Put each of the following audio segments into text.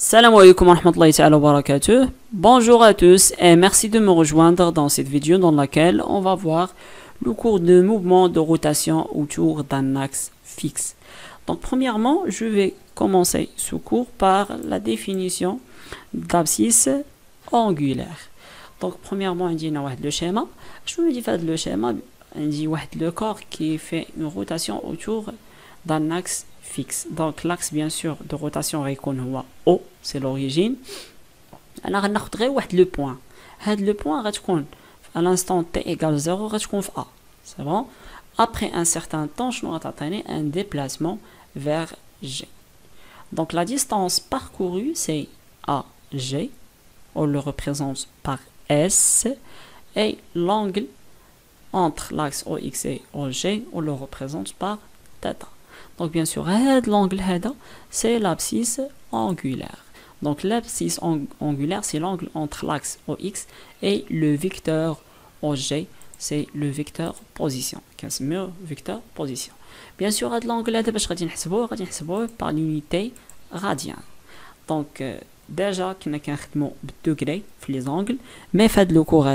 Salam alaikum wa rahmatullahi ta'ala wa barakatuh. Bonjour à tous et merci de me rejoindre dans cette vidéo dans laquelle on va voir le cours de mouvement de rotation autour d'un axe fixe. Donc premièrement, je vais commencer ce cours par la définition d'abscisse angulaire. Donc premièrement, on dit le schéma. Je me dis le schéma, on dit le corps qui fait une rotation autour d'un axe fixe. Donc l'axe bien sûr de rotation récon O, c'est l'origine. Alors on va le point. Le point à l'instant t égale 0, A. C'est bon. Après un certain temps, je vais atteindre un déplacement vers G. Donc la distance parcourue c'est AG. On le représente par S. Et l'angle entre l'axe OX et OG, on le représente par θ. Donc bien sûr, l'angle c'est l'abscisse angulaire. Donc l'abscisse angulaire, c'est l'angle entre l'axe OX et le vecteur OG, c'est le vecteur position. C'est le vecteur position. Bien sûr, l'angle par l'unité radian. Donc déjà, on a un degré pour les angles, mais fait le cours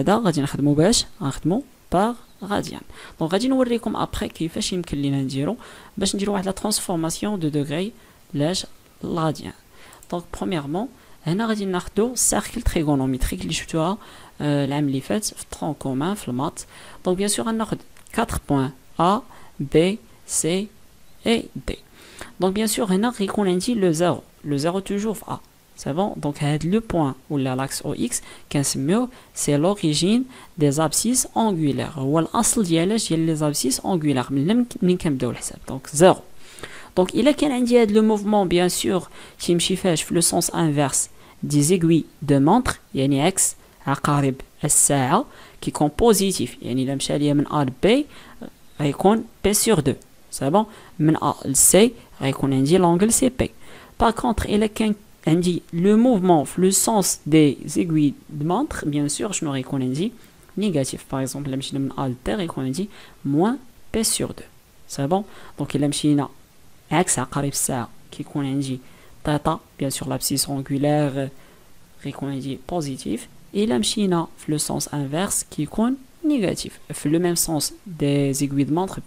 par radian. Donc غادي نوريكم après كيفاش يمكن لينا نديرو باش نديرو واحد لا ترانسفورماسيون دو دوغري لاش الراديان. دونك برومييرمون هنا غادي ناخدو سيركل تريغونوميتريك اللي شفتوها العام اللي فات في الترون كومان في المات. دونك بيان سور غناخد 4 بوين A B C et D. دونك بيان سور هنا غيكون عندي لو زيرو توجور في A. C'est bon. Donc le point où l'axe OX c'est l'origine des abscisses angulaires. Ou l'asl ديالها هي les abscisses angulaires. من كنبداو الحساب. Donc 0. Donc il a qu'un le mouvement bien sûr qui me fait le sens inverse des aiguilles de montre يعني X عقارب الساعة qui sont positifs. يعني إلا مشى ليا من A ل B غيكون P sur 2. C'est bon. من A ل C غيكون عندي l'angle CP. Par contre il a qu'un le mouvement, le sens des aiguilles de montre, bien sûr, je n'aurais qu'on dit négatif. Par exemple, la machine alter et qu'on dit moins P sur 2. C'est bon? Donc, la machine X à carré ça qui qu'on dit θ, bien sûr, l'abscisse angulaire et qu'on dit positif. Et la machine le sens inverse qui qu'on négatif. Le même sens des aiguilles de montre,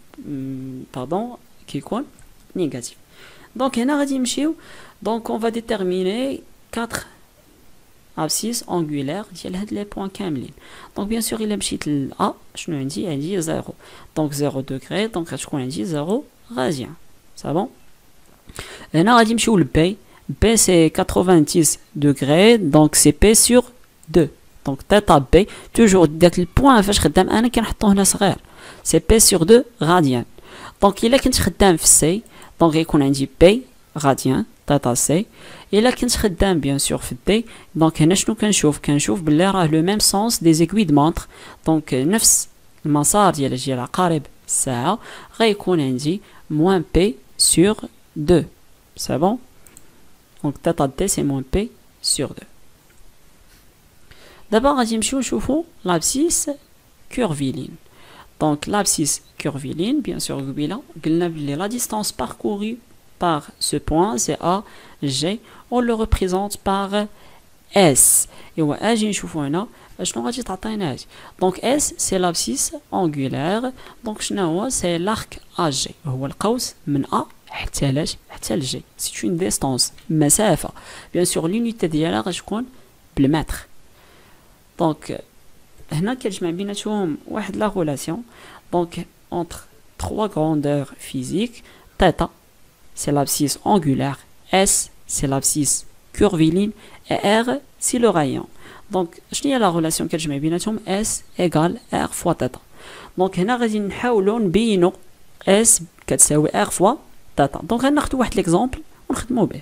pardon, qui qu'on négatif. Donc, donc on va déterminer 4 abscisses angulaires les points كاملين. Donc bien sûr il a مشيت ل A, شنو عندي 0. Donc 0 degré, donc غتكون عندي 0 radian. C'est bon. هنا غادي نمشيو ل B. B c'est 90 degrés, donc c'est P sur 2. Donc θ B toujours داك البوان فاش خدام انا كنحطو هنا صغير. C'est P sur 2 radian. Donc الا كنت خدام في C, donc غيكون عندي P radian θ C. Et là كنت خدام bien sûr في D. Donc هنا شنو كنشوف بلي راه لو ميم سونس دي زيكوي د مونطر. دونك نفس المسار ديال عقارب الساعة غيكون عندي moins P sur 2. C'est bon. Donc θ D c'est moins P sur 2. D'abord غادي نمشيو نشوفو l'abscisse curviligne. Donc l'abscisse curviligne bien sûr قلنا بلي la distance parcourue par ce point, c'est A, G, on le représente par S. Et ouais, G, donc S, c'est l'abscisse angulaire. Donc c'est l'arc AG. C'est une distance. Bien sûr, l'unité d'IA, c'est le mètre. Donc, la relation donc, entre trois grandeurs physiques, θ, c'est l'abscisse angulaire, S, c'est l'abscisse curviligne, et R, c'est le rayon. Donc, je dis la relation que je mets bien, S égale R fois θ. Donc, هنا غادي نحاولوا نبينوا S كتساوي R fois θ. Donc, غناخذوا واحد l'exemple ونخدموا به.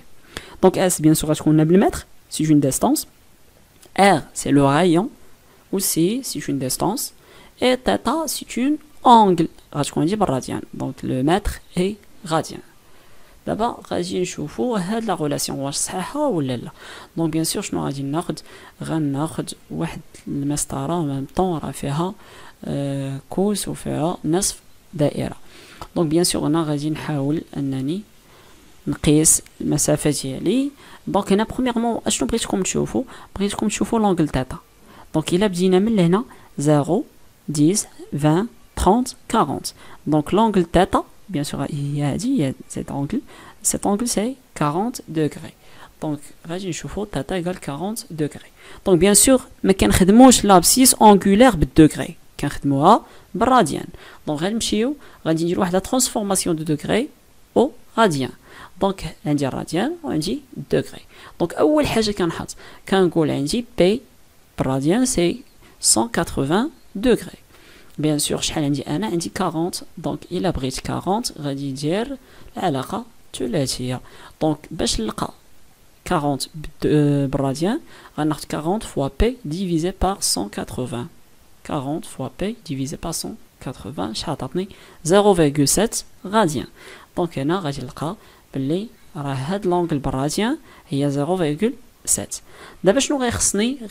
Donc, S, bien sûr, غتكون بالمتر, c'est une distance. R, c'est le rayon, aussi, c'est une distance. Et θ, c'est une angle, غتكون دي بالراديان. Donc, le mètre est radian. دابا غادي نشوفوا هاد لا ريلاسيون واش صحيحه ولا لا. دونك بيان سور شنو غادي غناخد واحد المسطره ميم طون راه فيها كوس وفيها نصف دائره. دونك بيان سور انا غادي نحاول انني نقيس المسافة ديالي. دونك هنا برومييرمون اشنو بغيتكم تشوفوا؟ بغيتكم تشوفوا لونغل تاتا. دونك الا بدينا من هنا 0 10 20 30 40. دونك لونغل تاتا بيان سور هي هادي، هي cet angle c'est 40 degrés. دونك غادي نشوفوا تاتا ايكال 40 degrés. دونك بيان سور ما كنخدموش لابسيس اونغولير بالدوغري، كنخدموها بالراديان. دونك غنمشيو غادي نديرو واحد لا ترانسفورماسيون دو دوغري او راديان. دونك عندي الراديان وعندي الدوغري. دونك اول حاجه كنحط كنقول عندي بي بالراديان سي 180 degrés. بيان سور شحال عندي انا؟ عندي 40. دونك الا بغيت 40 غادي ندير العلاقه ثلاثيه. دونك باش نلقى 40 بالراديان غناخد 40 fois P divisé par 180. 40 fois P divisé par 180 شحال تعطيني 0,7 راديان. دونك هنا غادي نلقى بلي راه هاد لونغل بالراديان هي 0,7. دابا شنو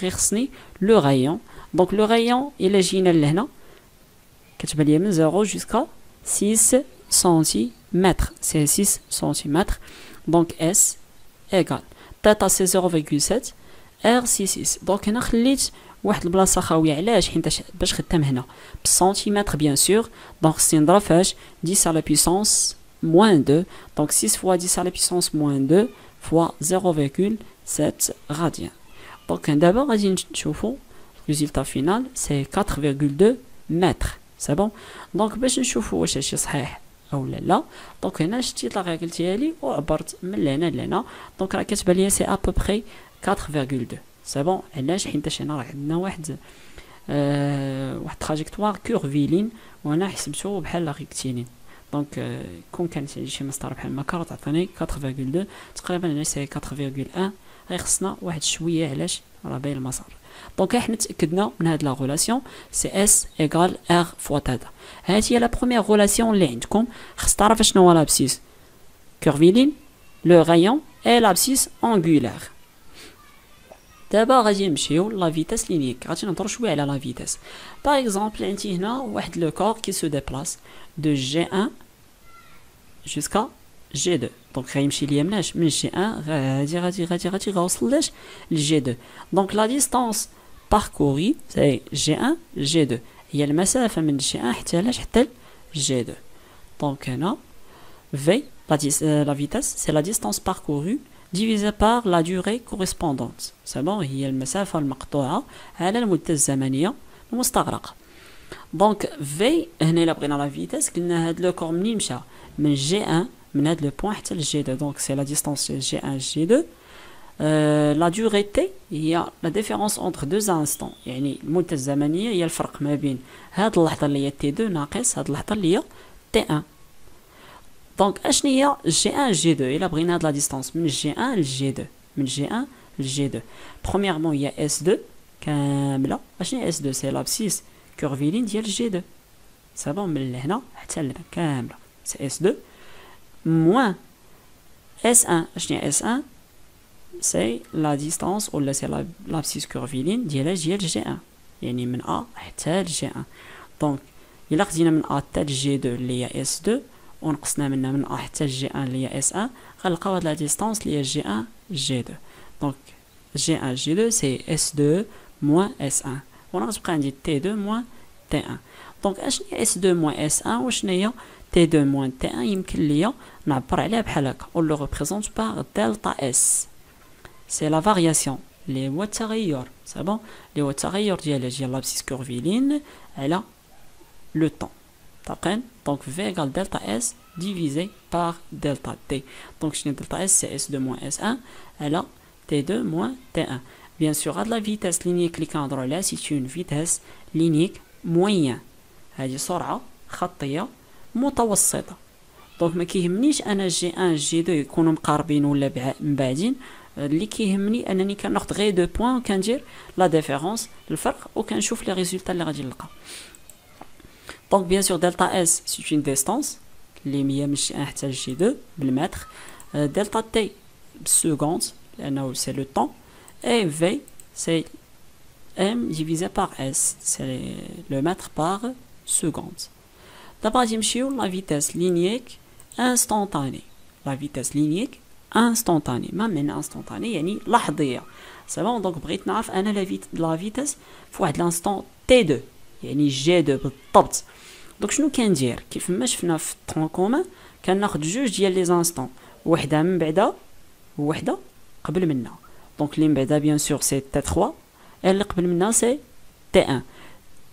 غيخصني لو غايون. دونك لو غايون الا جينا لهنا كتبان ليا من 0 jusqu'à 6 cm. c'est 6 cm. دونك S égal تاتا سي 0,7 ار سي 6. دونك هنا خليت واحد البلاصه خاويه. علاش؟ حيت باش خدام هنا بالسنتيمتر بيان سور. دونك خصني نضرب فاش 10 على بيسونس موان 2. دونك 6 fois 10 على بيسونس موان 2 fois 0,7 راديان. دونك دابا غادي نشوفو الريزلتا فينال سي 4,2 متر. سي بون. دونك باش نشوفو واش هادشي صحيح او لا. دونك هنا شتيت لا ريغل ديالي وعبرت من لهنا لهنا. دونك راه كتبان ليا سي ابوبري 4,2. سي بون. علاش؟ حيت هنا راه عندنا واحد تراجيكتوار كورفيلين وانا حسبته بحال لا ريكتيلين. دونك كون كانت عندي شي مسطره بحال هكا تعطيني 4,2 تقريبا. هنا سي 4,1. غير خصنا واحد شويه. علاش؟ راه باين المسار. دونك حنا تاكدنا من هاد لا غولاسيون سي اس ايغال ار فوا تاتا. هادي هي لا بروميير غولاسيون اللي عندكم. خص تعرف شنو هو لابسيس كورفيلين، لو غايون اي لابسيس اونغولار. دابا غادي نمشيو لا فيتاس لينيك. غادي نهضروا شويه على لا فيتاس. باغ اكزومبل عندي هنا واحد لو كور كي سو ديبلاس دو G1 jusqu'à G2. دونك غيمشي ليا مناش من G1 غادي غوصل لاش ل G2. دونك لا ديستانس باركوري سي G1 G2 هي المسافه من G1 حتى لاش حتى G2. دونك هنا V la vitesse c'est la distance parcourue divisée par la durée correspondante. c'est bon. هي المسافه المقطوعه على المده الزمنيه المستغرقه. دونك V هنا الا بغينا لا فيتاس قلنا هاد لو كور منين مشى من G1 من هاد لو بوين حتى ل G2. دونك سي لا ديستانس G1 G2. لا دوري تي هي لا ديفيرونس اونتر دو انستون، يعني المده الزمنيه هي الفرق ما بين هاد اللحظه اللي هي تي 2 ناقص هاد اللحظه اللي هي تي 1. دونك اشنو هي G1 G2 الا بغينا هاد لا ديستانس من G1 ل G2 من G1 ل G2. برومييرمون هي S2 كامله. اشنو هي S2؟ سي لابسيس كورفيلين ديال G2. سي بون. من لهنا حتى لهنا كامله سي S2 موان S1. اشنو هي S1؟ سي لا ديستانس ولا سي لابسيس كورفيلين ديال G1، يعني من A حتى ل G1. دونك الا خدينا من A حتى ل G2 اللي هي S2 ونقصنا منها من A حتى ل G1 اللي هي S1 غنلقاو هاد لا ديستانس اللي هي G1 G2. دونك G1 G2 سي S2 موان S1 وانا غتبقى عندي T2 موان T1. دونك اشنو هي S2 موان S1 وشنو هي T2 موان T1؟ يمكن ليا نعبر عليها بحال هكا اون لو ريبريزونت باغ دلتا اس. سي لا فارياسيون اللي هو التغير. سي بون. اللي هو التغير ديال لابسيس كورفيلين على لو طون. طاقين. دونك V égale delta S divisé par delta T. Donc شنو delta S c'est S2 moins S1 على T2 moins T1. Bien sûr هاد لا فيتاس لينيك اللي كنهضروا عليها سي اون فيتاس لينيك موين. هذه سرعه خطيه متوسطه. دونك ما كيهمنيش انا G1 G2 يكونوا مقاربين ولا مبعدين. اللي كيهمني انني كناخذ غير دو بوين وكندير لا ديفيرونس الفرق وكنشوف لي ريزولطا اللي غادي نلقى. دونك بيان سور دلتا اس سي اون ديستانس اللي هي من G1 حتى ل G2 بالمتر. دلتا تي بالسكوند لانه سي لو طون. اي في سي ام ديفيزي بار اس سي لو متر بار سكوند. دابا غادي نمشيو لا فيتاس لينيك انستونطاني. لا فيتاس لينيك انستونتاني. ما من انستونتاني يعني لحظيه. سافون دونك بغيت نعرف انا لا فيتاس في واحد لانستون تي 2 يعني جي 2 بالضبط. دونك شنو كندير كيف ما شفنا في الطون كومان كناخذ جوج ديال لي زانستون وحده من بعدا وحده قبل منها. دونك اللي من بعدا بيان سور سي تي 3 اللي قبل منها سي تي 1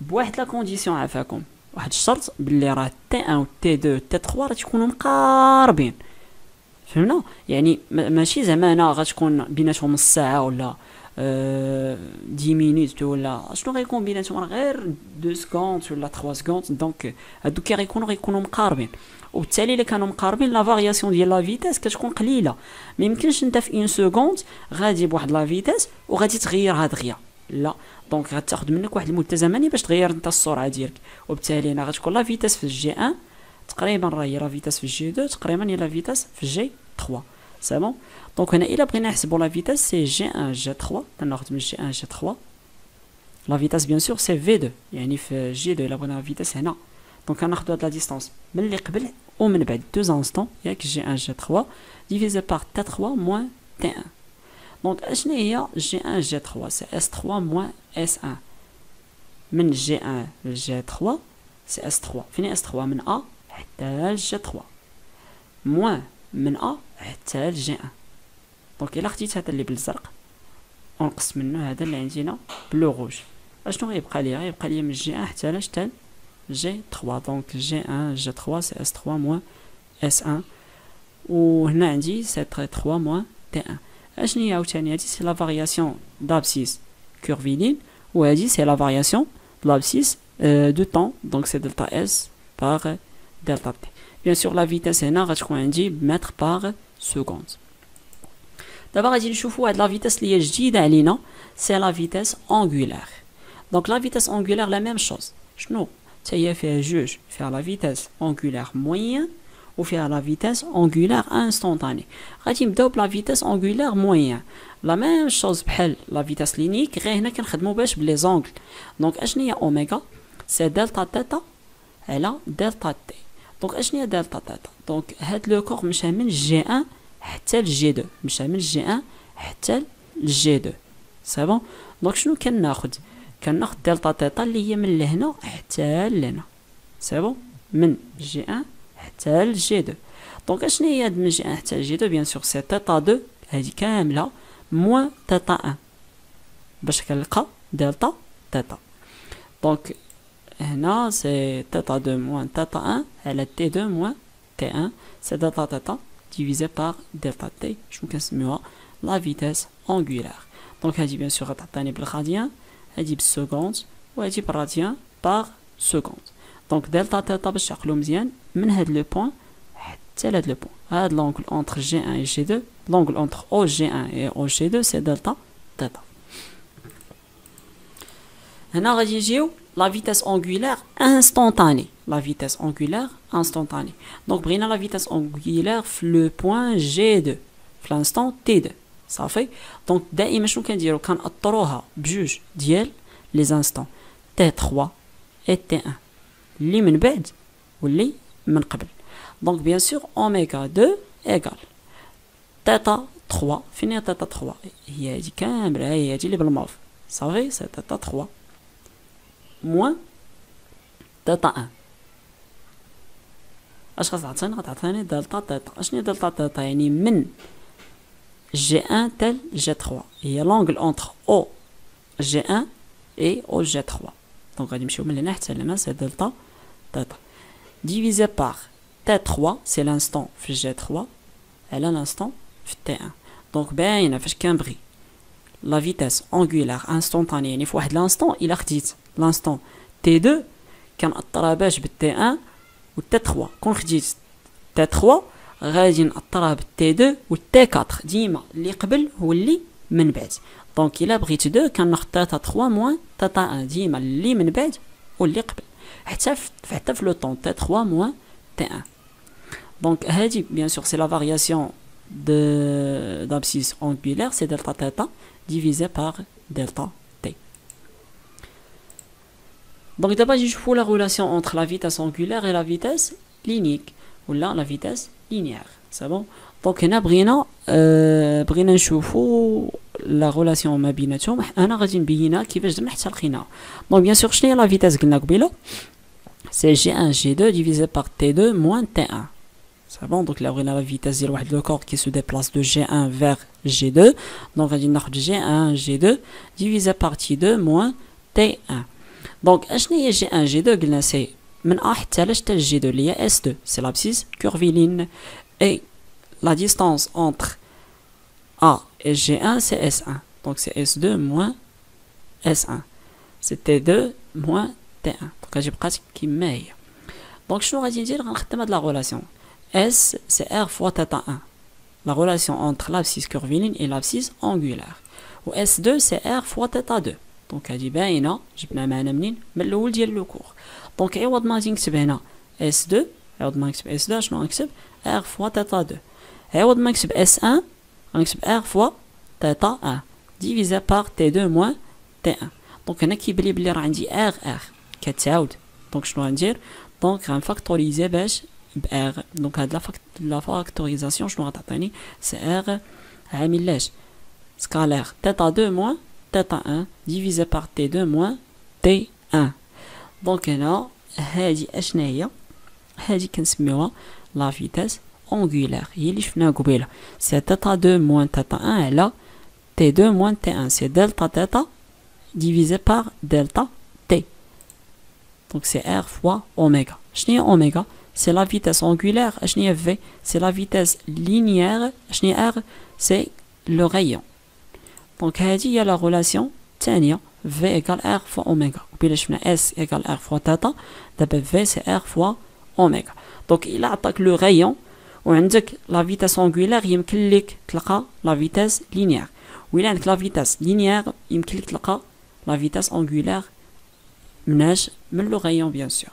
بواحد لا كونديسيون عافاكم واحد الشرط باللي راه تي 1 و تي 2 تي 3 راه تكونوا مقاربين فهمنا يعني ماشي زعما انا غتكون بيناتهم نص ساعه ولا 10 مينوت ولا شنو غيكون بيناتهم غير 2 سكوند ولا 3 سكوند. دونك هادو كي غيكونوا مقاربين وبالتالي الا كانوا مقاربين لا فارياسيون ديال لا فيتاس كتكون قليله. ما يمكنش انت في 1 سكوند غادي بواحد لا فيتاس وغادي تغيرها دغيا لا. دونك غتاخذ منك واحد المده زمنيه باش تغير انت السرعه ديالك وبالتالي انا غتكون لا فيتاس في الجي 1 تقريبا راه هي لا فيتاس في الجي 2 تقريبا هي لا فيتاس في الجي 3 سي بون. دونك هنا الا بغينا نحسبوا لا فيتاس سي جي 1 جي 3 كناخذ من جي 1 جي 3 لا فيتاس بيان سور سي في 2 يعني في جي 2 الا بغينا لا فيتاس هنا دونك كناخذوا هاد لا ديستانس من اللي قبل ومن بعد 2 انستون ياك جي 1 جي 3 ديفيزي بار تي 3 موان تي 1. دونك اشنو هي جي 1 جي 3 سي اس 3 موان اس 1 من جي 1 جي 3 سي اس 3 فين اس 3 من ا حتى جي 3 موان من ا حتى جي 1. دونك الا خديت هذا اللي بالزرق ونقص منه هذا اللي عندنا بلو روج اشنو غيبقى ليا غيبقى ليا من جي 1 حتى لاش حتى جي 3. دونك جي 1 جي 3 سي اس 3 موان اس 1 وهنا عندي سي 3 موان تي 1. اشنو هي عاوتاني هادي سي لا فارياسيون دابسيس كورفيلين وهادي سي لا فارياسيون دابسيس دو طون دونك سي دلتا اس باغ دلتا تي. بيان سور لا فيتاس هنا غتكون عندي بمتر باغ سكوند. دابا غادي نشوفوا هاد لا فيتاس اللي هي جديده علينا سي لا فيتاس انغولار. دونك لا فيتاس انغولار لا ميم شوز شنو حتى هي فيها جوج فيها لا فيتاس انغولار موين وفيها لا فيتاس انغولار انستونتاني. غادي نبداو بلا فيتاس انغولار موين لا ميم شوز بحال لا فيتاس لينيك غير هنا كنخدموا باش بلي زونغل. دونك اشنو هي اوميغا سي دلتا تيتا على دلتا تي. دونك اشنو هي دلتا تيتا دونك هاد لو كور مشى من جي 1 حتى الجي 2 مشى من الجي 1 حتى الجي 2 سي بون. دونك شنو كناخذ دلتا تيتا اللي هي من لهنا حتى لهنا سي بون من جي 1 حتى الجي 2. دونك اشنو هي من جي 1 حتى الجي 2 بيان سور سي تيتا 2 هذه كامله موان تيتا 1 باش كنلقى دلتا تيتا. دونك هنا سي تيتا 2 موان تيتا 1 على تي 2 موان تي 1 سي دلتا تيتا divisé par delta t شنو كنسميوها لا فيتاس انغولار. دونك هادي بيان سور غتعطيني بالغاديان هادي بالسكوند وهادي بالراديان بار سكوند. دونك دلتا تيتا باش تعقلو مزيان من هاد لو بوين حتى لهاد لو بوين هاد لونغل اونتر جي 1 و جي 2 لونغل اونتر او جي 1 و او جي 2 سي دلتا تيتا. هنا غادي نجيو la vitesse angulaire instantanée. La vitesse angulaire instantanée. Donc, بغينا la vitesse angulaire في le point G2 في l'instant T2. صافي. Donc, دائما شنو كنديرو كنأطروها بجوج ديال لي زانستون T3 et T1 اللي من بعد واللي من قبل. Donc, bien sûr, oméga 2 égale تيتا 3. فين هي تيتا 3 هي هادي كاملة هي هادي اللي بالماف صافي سي تيتا 3 موان دلتا 1 اش غتعطيني دلتا تيتا. اشنو هي دلتا تيتا يعني من جي 1 تال جي 3 هي لونغل اونتر او جي 1 اي او جي 3. دونك غادي نمشيو من هنا حتى لهنا سي دلتا تيتا ديفيزي بار تي 3 سي لانستون في جي 3 على لانستون في تي 1. دونك باينه فاش كنبغي لا فيتاس انغولار انستونطاني يعني في واحد لانستون الا خديت لانستون تي 2 كنأطرها باش بالتي 1 و تي 3 كون خديت تي 3 غادي نأطرها بالتي 2 و تي 4 ديما اللي قبل هو اللي من بعد. دونك الا بغيت 2 كناخذ تيتا 3 موان تيتا 1 ديما اللي من بعد واللي قبل حتى في لو طون تي 3 موان تي 1. دونك هادي بيان سور سي لا فارياسيون d'abscisse angulaire c'est delta theta divisé par delta t. Donc d'abord je vois la relation entre la vitesse angulaire et la vitesse linéaire ou là la vitesse linéaire. c'est bon. دونك هنا بغينا نشوفوا لا غولاسيون ما بيناتهم. انا غادي نبينها كيفاش درنا حتى لقيناها. دونك بيان سور شنو هي لا فيتاس قلنا قبيله سي G1 G2 divisé par T2 moins T1. C'est bon, donc là, on a la vitesse de le corps qui se déplace de G1 vers G2. Donc, on va dire G1, G2 divisé par T2 moins T1. Donc, G1, G2, c'est من A حتى G2 اللي هي S2. C'est l'abscisse curviligne. Et la distance entre A et G1, c'est S1. Donc, c'est S2 moins S1. C'est T2 moins T1. Donc, j'ai pratique qui meille. Donc, je vais dire de la relation. S, c'est R fois θ1. La relation entre l'abscisse curviligne et l'abscisse angulaire. Ou S2, c'est R fois θ2. Donc, هذه باينة جبنا معنا منين؟ من الأول ديال لو كور. دونك عوض ما غادي نكتب هنا S2 عوض ما نكتب S2 شنو غنكتب؟ R fois θ2. عوض ما نكتب S1 غنكتب R fois θ1 divisé par T2 moins T1. دونك هنا كيبان بلي راه عندي R كتعاود. دونك شنو غندير؟ دونك غنفاكتوريزي باش ب R. دونك هاد لا فاكتوريزاسيون شنو غتعطيني؟ سي R عامل لاش سكالير θ2 moins θ1 divisé par T2 moins T1. دونك هنا هادي اشنا هي؟ هادي كنسميوها لا فيتاس angulaire هي اللي شفناها قبيله. سي θ2 moins θ1 على T2 moins T1. سي دلتا θ divisé par delta T. Donc c'est R fois oméga. شنو هي oméga? C'est la vitesse angulaire. شنو هي V? C'est la vitesse linéaire. شنو هي R? C'est le rayon. Donc هذه هي la relation الثانية V égale R fois oméga. قبيله شفنا S égale R fois θ. دابا V c'est R fois oméga. Donc إلا عطاك le rayon وعندك la vitesse angulaire يمكن لك تلقى la vitesse linéaire. وإلا عندك la vitesse linéaire يمكن لك تلقى la vitesse angulaire مناش من le rayon bien sûr.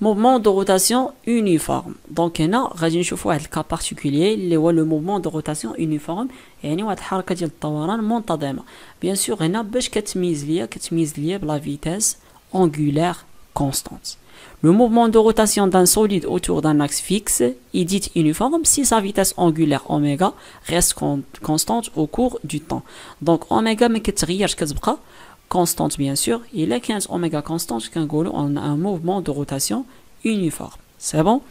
Mouvement de rotation uniforme. Donc هنا غادي نشوفوا واحد الكا بارتيكولير اللي هو لو موفمون دو روتاسيون يونيفورم يعني واحد الحركه ديال الدوران منتظمه. بيان سور هنا باش كتميز ليا بلا فيتاس angulaire constante. Le mouvement de rotation d'un solide autour d'un axe fixe est dit uniforme si sa vitesse angulaire oméga reste constante au cours du temps. Donc oméga ما كتغيرش كتبقى constante bien sûr. Et là كانت oméga constante كنقولوا on a un mouvement de rotation uniforme. C'est bon?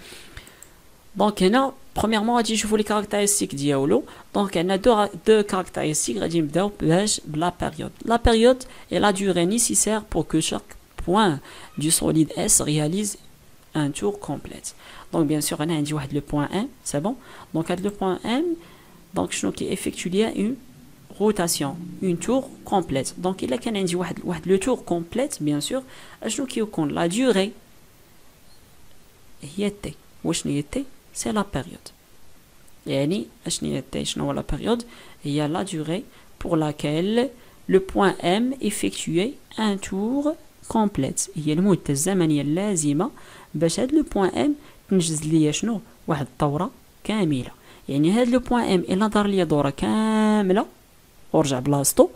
Donc هنا premièrement غادي نشوفوا les caractéristiques ديالو. Donc on a deux caractéristiques غادي نبداو باش بلا période. La période est la durée nécessaire pour que chaque point du solide S réalise un tour complet. Donc bien sûr on a dit le point M, c'est bon. Donc le point M, donc je qui effectue une rotation, une tour complète. Donc il a qu'un dit le tour complète bien sûr. Je qui compte la durée. C'est la période. يعني شنو la période? Il y a la durée pour laquelle le point M effectuait un tour complète. هي المدة الزمنية اللازمة باش هاد لو بوين ام تنجز ليا شنو واحد الدورة كاملة. يعني هاد لو بوين ام إلا دار ليا دورة كاملة ورجع بلاصتو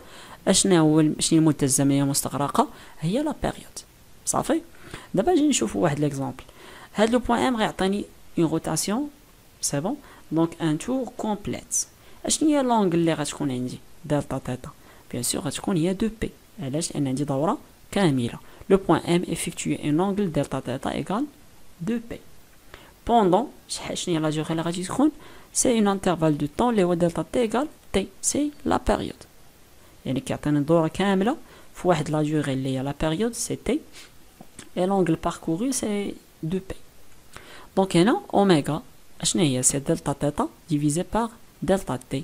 شنو المدة الزمنية المستغرقة؟ هي لا بيريود. صافي. دابا نجي نشوفو واحد ليكزامبل. هاد لو بوين ام غيعطيني اون روتاسيون سي بون دونك ان تور كومبليت. اشنو هي لونغل اللي غتكون عندي؟ دلتا تيتا بيان سور غتكون هي 2 بي. علاش؟ لأن عندي دورة كاملة. Le point M effectue un angle delta θ égale 2p. Pendant, la durée la radicale, c'est un intervalle de temps, le delta t égale t, c'est la période. يعني كيعطينا دورة كاملة في واحد la durée اللي هي la période c'est t et l'angle parcouru c'est 2p. Donc هنا oméga اشنا هي c'est delta θ divisé par delta t.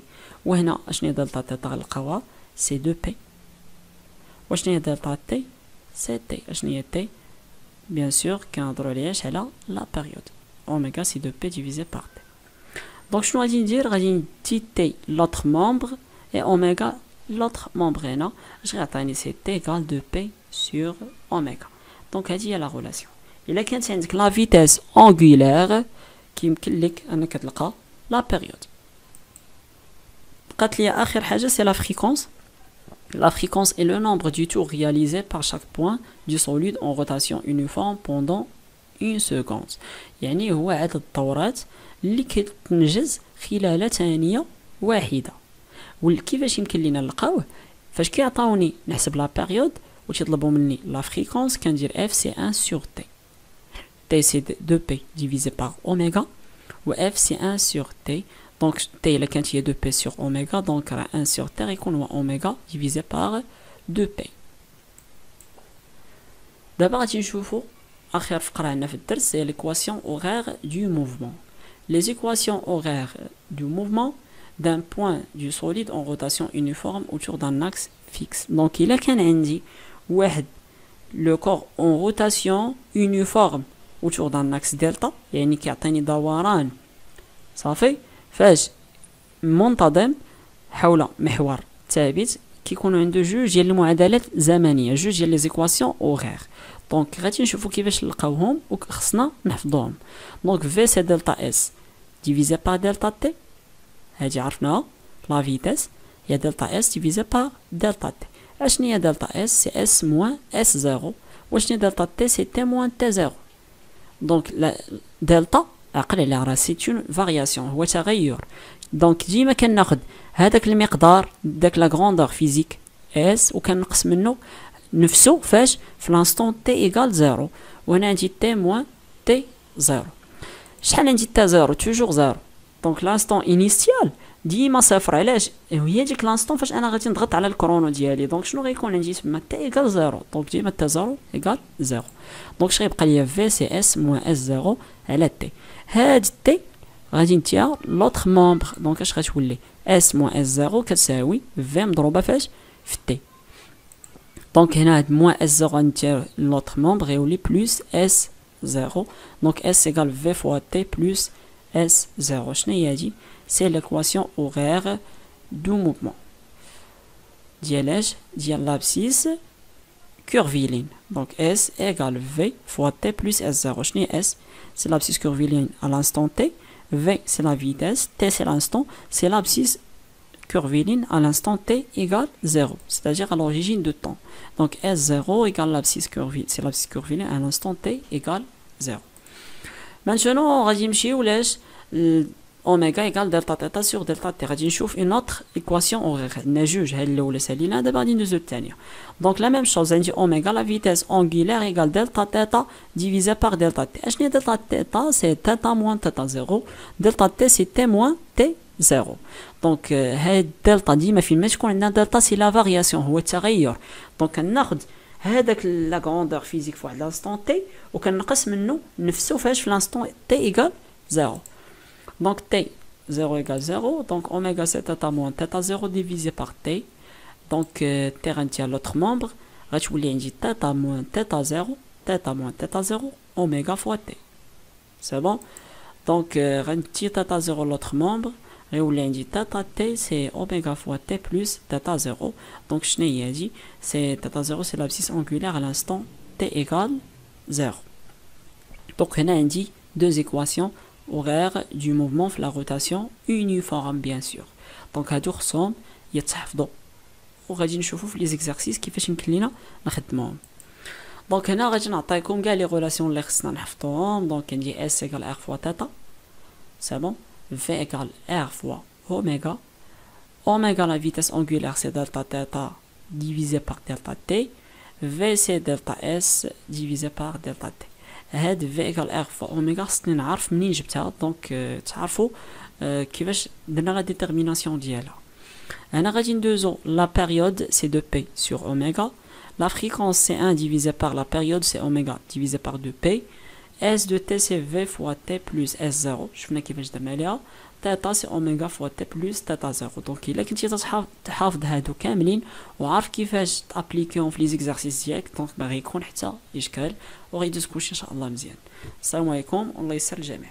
وهنا اشنا هي delta θ غنلقاوها c'est 2p. واشنا هي delta t c'est t. اشنا هي t bien sûr كنهضروا عليهاش على la période. Oméga c'est 2p divisé par t. Donc شنو غادي ندير؟ غادي ندي t l'autre membre et oméga l'autre membre هنا اش غيعطيني c'est t égale 2p sur oméga. Donc هذه هي la relation. إلا كانت عندك la vitesse angulaire كيمكن لك انك تلقى la période. بقات لي آخر حاجة c'est la fréquence. La fréquence est le nombre du tour réalisé par chaque point du solide en rotation uniforme pendant 1 seconde. يعني هو عدد الدورات اللي كتنجز خلال ثانية واحدة. وكيفاش يمكن لينا نلقاوه؟ فاش كيعطاوني نحسب لا بيريود وتيطلبوا مني لا فريكونس كندير اف سي 1 sur t. t c'est 2p divisé par oméga و f c'est 1 sur t. donc t الا كانت هي 2p sur oméga donc راه 1 sur t يكون هو oméga divisé par 2p. دابا غادي نشوفوا اخر فقره عندنا في الدرس سي ليكواسيون horaire du mouvement. les équations horaires du mouvement d'un point du solide en rotation uniforme autour d'un axe fixe. donc الا كان عندي واحد le corps en rotation uniforme autour d'un axe delta يعني كيعطيني دوران صافي فاش منتظم حول محور ثابت كيكونوا عنده جوج ديال المعادلات زمنيه جوج ديال لي زيكواسيون اوغير. دونك غادي نشوفوا كيفاش نلقاوهم وخصنا نحفظوهم. دونك في سي دلتا اس ديفيزي بار دلتا تي هادي عرفناها لا فيتاس هي دلتا اس ديفيزي بار دلتا تي. اشنو هي دلتا اس؟ سي اس موان اس زيرو. واشنو دلتا تي؟ سي تي موان تي زيرو. دونك دلتا عقل على راه سي اون فارياسيون هو تغير. دونك ديما كناخذ هذاك المقدار داك لا غروندور فيزيك اس وكنقص منه نفسه فاش في لانستون تي ايغال زيرو. وهنا عندي تي موان تي زيرو. شحال عندي تي زيرو؟ توجور زيرو. دونك لانستون انيسيال ديما صفر. علاش؟ هي ديك لانستون فاش انا غادي نضغط على الكرونو ديالي. دونك شنو غيكون عندي تما؟ تي ايغال زيرو. دونك ديما تي زيرو ايغال زيرو. دونك اش غيبقى ليا؟ في سي اس موان اس زيرو على تي. هاد تي غادي نتيا لوطخ مومبر. دونك اش غتولي؟ اس موان اس زيرو كتساوي في مضروبه فاش؟ في تي. دونك هنا هاد موان اس زيرو غنتيا لوطخ مومبر غيولي بلوس اس زيرو. دونك اس ايغال في فوا تي بلوس اس زيرو. شنو هي هادي؟ سي ليكواسيون horaire دو موفمون ديال ديال لابسيس كورفيلين. دونك اس ايغال في فوا تي بلوس اس زيرو. شنو هي اس؟ سي لابسيس كورفيلين à l'instant t. v c'est la vitesse, t c'est l'instant, c'est l'abscisse curviligne à l'instant t égale 0, c'est-à-dire à l'origine de temps. Donc S0 égale l'abscisse curviligne, c'est l'abscisse curviligne à l'instant t égale 0. Maintenant, on va dire oméga égale delta theta sur delta t. غادي نشوف une autre équation horaire. عندنا جوج هاد الاولى سالينا دابا غادي ندوزو الثانيه. دونك لا ميم شوز عندي اوميغا لا فيتيس انغولير ايغال دلتا تيتا ديفيزي بار دلتا تي. اشنو هي دلتا تيتا؟ سي تيتا موان تيتا زيرو. دلتا تي سي تي موان تي زيرو. دونك هاد دلتا ديما فين ما تكون عندنا دلتا سي لا فارياسيون هو التغير. دونك كناخد هذاك لا غروندور فيزيك فواحد لانستون تي وكنقص منه نفسه فاش في لانستون تي ايغال زيرو. Donc t 0 égale 0, donc oméga c'est θ moins θ 0 divisé par t. Donc t rentre l'autre membre, غتولي عندي θ moins θ 0, θ moins θ 0, oméga fois t. C'est bon? Donc rentre θ 0 l'autre membre, غيولي عندي θ t c'est oméga fois t plus θ 0. Donc شنو هي هادي؟ c'est θ 0 c'est l'abscisse angulaire à l'instant t égale 0. Donc هنا عندي deux équations horaire du mouvement في la rotation uniforme bien sûr. دونك هادو خصهم يتحفظوا وغادي نشوفوا في لي زيكزارسيس كيفاش يمكن لينا نخدموهم. دونك هنا غادي نعطيكم كاع لي ريلاسيون اللي خصنا نحفظوهم. دونك عندي اس ايكال ار فوا تيتا سي بون في ايكال ار فوا اوميغا. اوميغا لا فيتيس انغولير سي دلتا تيتا divisé par delta t. v c'est delta s divisé par delta t. هاد في ايكال ار فوا اوميغا خصني نعرف منين جبتها. دونك تعرفوا كيفاش درنا لا ديتيرميناسيون ديالها. هنا غادي ندوزو لا بيريود سي 2p sur اوميغا. La fréquence c'est 1 divisé par la période c'est oméga divisé par 2p. S de t c'est v fois t plus S0. شفنا كيفاش درنا ليها. تاتا سي اوميغا فوا تي بلس تاتا زيرو. دونك الا كنتي تحافظ هادو كاملين وعارف كيفاش تابليكيهم في لي زيكزارسيس ديالك دونك ما غيكون حتى اشكال وغيدوز كلشي ان شاء الله مزيان. السلام عليكم والله يسر الجميع.